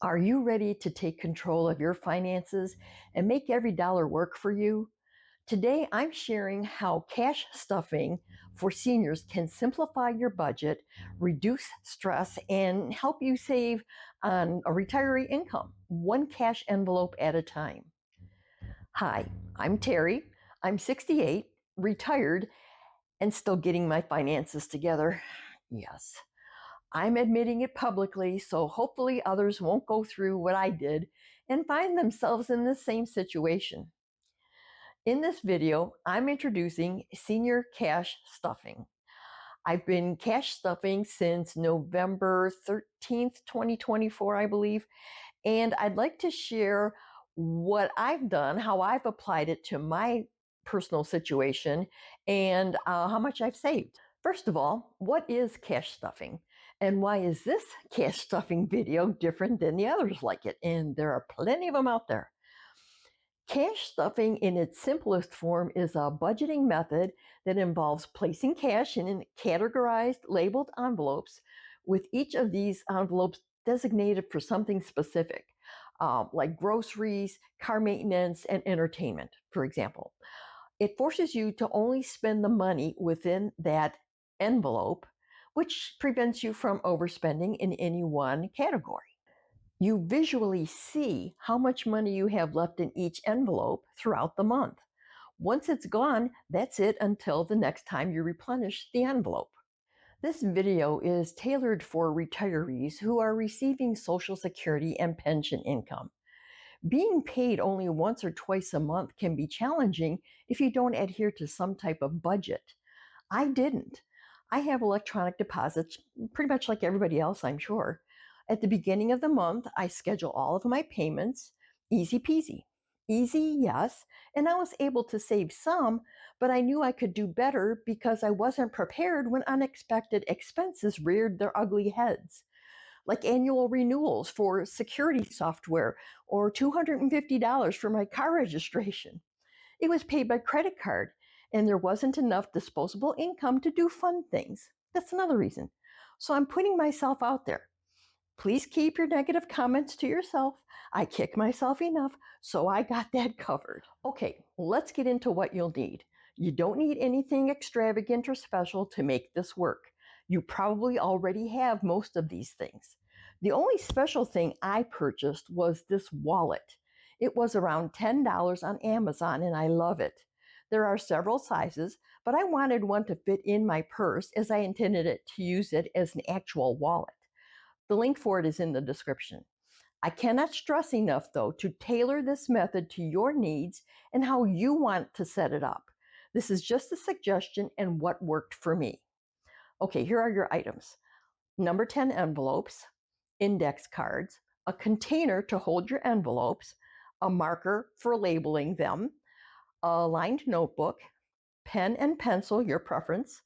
Are you ready to take control of your finances and make every dollar work for you? Today, I'm sharing how cash stuffing for seniors can simplify your budget, reduce stress, and help you save on a retiree income, one cash envelope at a time. Hi, I'm Terry. I'm 68, retired, and still getting my finances together. Yes. I'm admitting it publicly, so hopefully others won't go through what I did and find themselves in the same situation. In this video, I'm introducing senior cash stuffing. I've been cash stuffing since November 13th, 2024, I believe, and I'd like to share what I've done, how I've applied it to my personal situation, and how much I've saved. First of all, what is cash stuffing? And why is this cash stuffing video different than the others like it? And there are plenty of them out there. Cash stuffing in its simplest form is a budgeting method that involves placing cash in categorized, labeled envelopes, with each of these envelopes designated for something specific, like groceries, car maintenance, and entertainment, for example. It forces you to only spend the money within that envelope, which prevents you from overspending in any one category. You visually see how much money you have left in each envelope throughout the month. Once it's gone, that's it until the next time you replenish the envelope. This video is tailored for retirees who are receiving Social Security and pension income. Being paid only once or twice a month can be challenging if you don't adhere to some type of budget. I didn't. I have electronic deposits pretty much like everybody else, I'm sure. At the beginning of the month, I schedule all of my payments. Easy peasy. Easy, yes. And I was able to save some, but I knew I could do better because I wasn't prepared when unexpected expenses reared their ugly heads, like annual renewals for security software or $250 for my car registration. It was paid by credit card, and there wasn't enough disposable income to do fun things. That's another reason. So I'm putting myself out there. Please keep your negative comments to yourself. I kick myself enough, so I got that covered. Okay, let's get into what you'll need. You don't need anything extravagant or special to make this work. You probably already have most of these things. The only special thing I purchased was this wallet. It was around $10 on Amazon, and I love it. There are several sizes, but I wanted one to fit in my purse as I intended it to use it as an actual wallet. The link for it is in the description. I cannot stress enough, though, to tailor this method to your needs and how you want to set it up. This is just a suggestion and what worked for me. Okay, here are your items. Number 10 envelopes, index cards, a container to hold your envelopes, a marker for labeling them, a lined notebook, pen and pencil, your preference,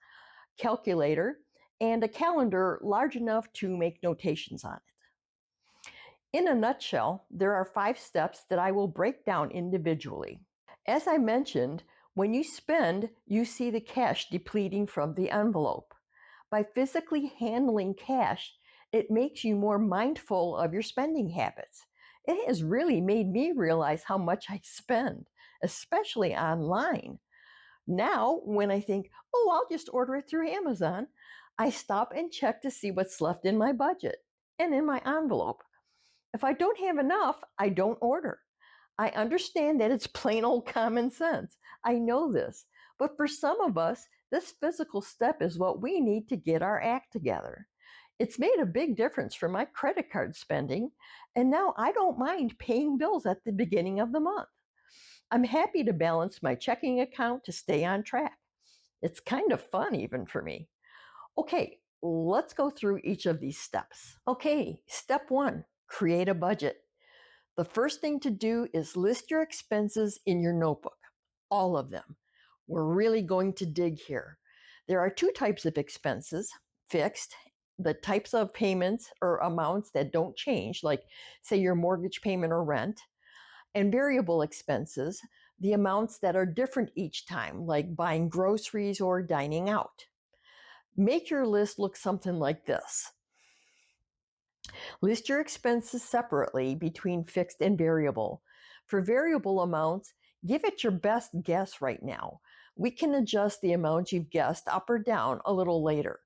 calculator, and a calendar large enough to make notations on it. In a nutshell, there are 5 steps that I will break down individually. As I mentioned, when you spend, you see the cash depleting from the envelope. By physically handling cash, it makes you more mindful of your spending habits. It has really made me realize how much I spend, especially online. Now, when I think, oh, I'll just order it through Amazon, I stop and check to see what's left in my budget and in my envelope. If I don't have enough, I don't order. I understand that it's plain old common sense. I know this. But for some of us, this physical step is what we need to get our act together. It's made a big difference for my credit card spending, and now I don't mind paying bills at the beginning of the month. I'm happy to balance my checking account to stay on track. It's kind of fun even for me. Okay, let's go through each of these steps. Okay, step 1, create a budget. The first thing to do is list your expenses in your notebook, all of them. We're really going to dig here. There are 2 types of expenses, fixed, the types of payments or amounts that don't change, like say your mortgage payment or rent, and variable expenses, the amounts that are different each time, like buying groceries or dining out. Make your list look something like this. List your expenses separately between fixed and variable. For variable amounts, give it your best guess right now. We can adjust the amount you've guessed up or down a little later.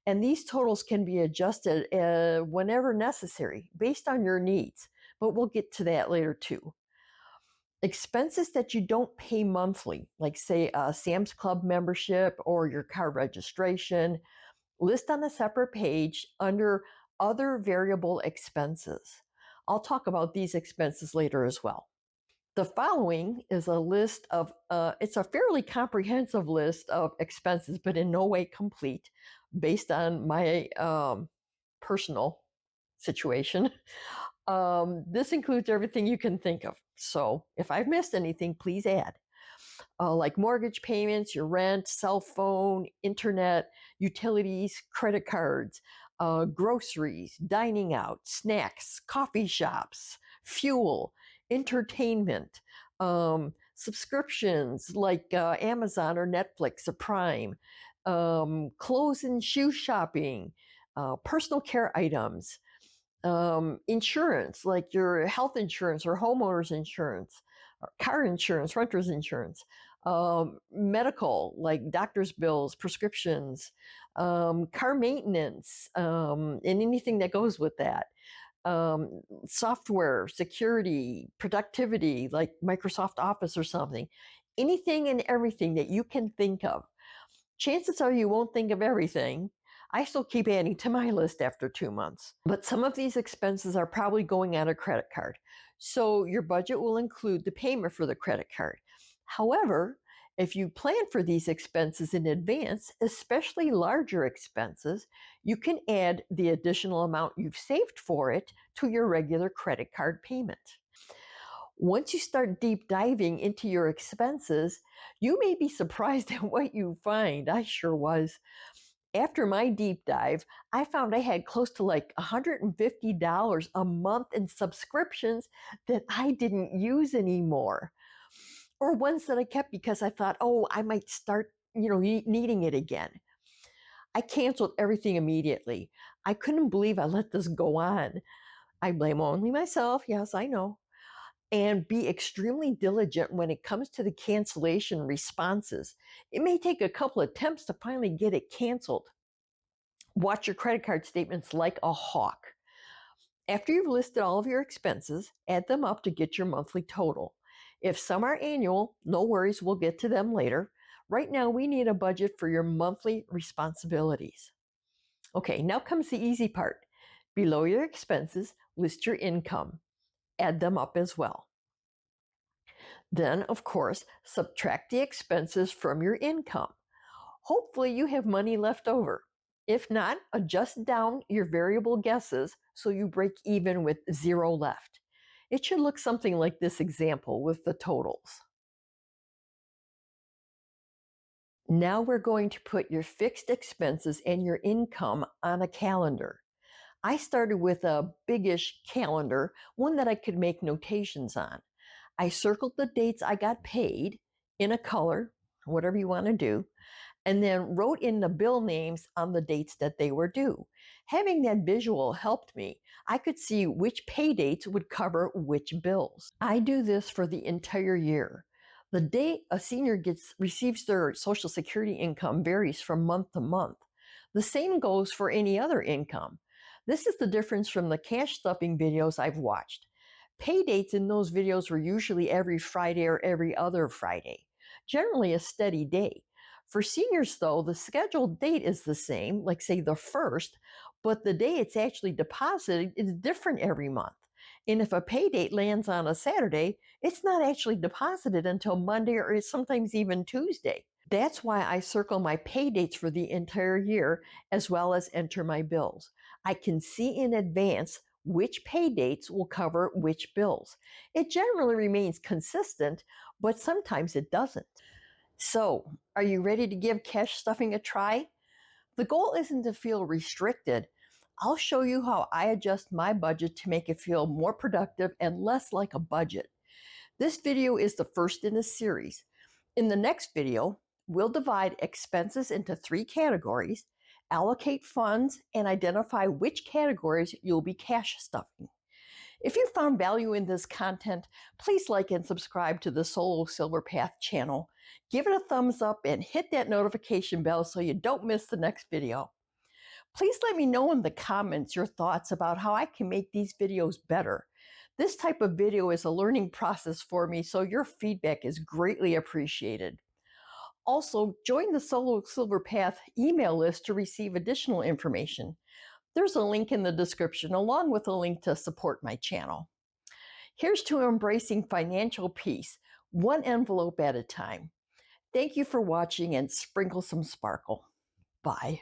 And these totals can be adjusted whenever necessary based on your needs, but we'll get to that later too. Expenses that you don't pay monthly, like say a Sam's Club membership or your car registration, list on a separate page under other variable expenses. I'll talk about these expenses later as well. The following is a list of, it's a fairly comprehensive list of expenses, but in no way complete based on my personal situation. This includes everything you can think of. So if I've missed anything, please add. Like mortgage payments, your rent, cell phone, internet, utilities, credit cards, groceries, dining out, snacks, coffee shops, fuel, entertainment, subscriptions like Amazon or Netflix or Prime, clothes and shoe shopping, personal care items, insurance like your health insurance or homeowners insurance, or car insurance, renter's insurance, medical like doctor's bills, prescriptions, car maintenance, and anything that goes with that. Software, security, productivity like Microsoft Office or something. Anything and everything that you can think of. Chances are you won't think of everything. I still keep adding to my list after 2 months. But some of these expenses are probably going on a credit card. So your budget will include the payment for the credit card. However, if you plan for these expenses in advance, especially larger expenses, you can add the additional amount you've saved for it to your regular credit card payment. Once you start deep diving into your expenses, you may be surprised at what you find. I sure was. After my deep dive, I found I had close to like $150 a month in subscriptions that I didn't use anymore, or ones that I kept because I thought, oh, I might start, needing it again. I canceled everything immediately. I couldn't believe I let this go on. I blame only myself. Yes, I know. And be extremely diligent when it comes to the cancellation responses. It may take a couple attempts to finally get it canceled. Watch your credit card statements like a hawk. After you've listed all of your expenses, add them up to get your monthly total. If some are annual, no worries, we'll get to them later. Right now, we need a budget for your monthly responsibilities. Okay, now comes the easy part. Below your expenses, list your income. Add them up as well. Then, of course, subtract the expenses from your income. Hopefully, you have money left over. If not, adjust down your variable guesses so you break even with zero left. It should look something like this example with the totals. Now we're going to put your fixed expenses and your income on a calendar. I started with a biggish calendar, one that I could make notations on. I circled the dates I got paid in a color, whatever you want to do, and then wrote in the bill names on the dates that they were due. Having that visual helped me. I could see which pay dates would cover which bills. I do this for the entire year. The date a senior receives their Social Security income varies from month to month. The same goes for any other income. This is the difference from the cash stuffing videos I've watched. Pay dates in those videos were usually every Friday or every other Friday, generally a steady day. For seniors, though, the scheduled date is the same, like say the 1st, but the day it's actually deposited is different every month. And if a pay date lands on a Saturday, it's not actually deposited until Monday or sometimes even Tuesday. That's why I circle my pay dates for the entire year as well as enter my bills. I can see in advance which pay dates will cover which bills. It generally remains consistent, but sometimes it doesn't. So, are you ready to give cash stuffing a try? The goal isn't to feel restricted. I'll show you how I adjust my budget to make it feel more productive and less like a budget. This video is the first in a series. In the next video, we'll divide expenses into 3 categories allocate funds, and identify which categories you'll be cash stuffing. If you found value in this content, please like and subscribe to the Solo Silver Path channel. Give it a thumbs up and hit that notification bell so you don't miss the next video. Please let me know in the comments your thoughts about how I can make these videos better. This type of video is a learning process for me, so your feedback is greatly appreciated. Also, join the Solo Silver Path email list to receive additional information. There's a link in the description along with a link to support my channel. Here's to embracing financial peace, one envelope at a time. Thank you for watching and sprinkle some sparkle. Bye.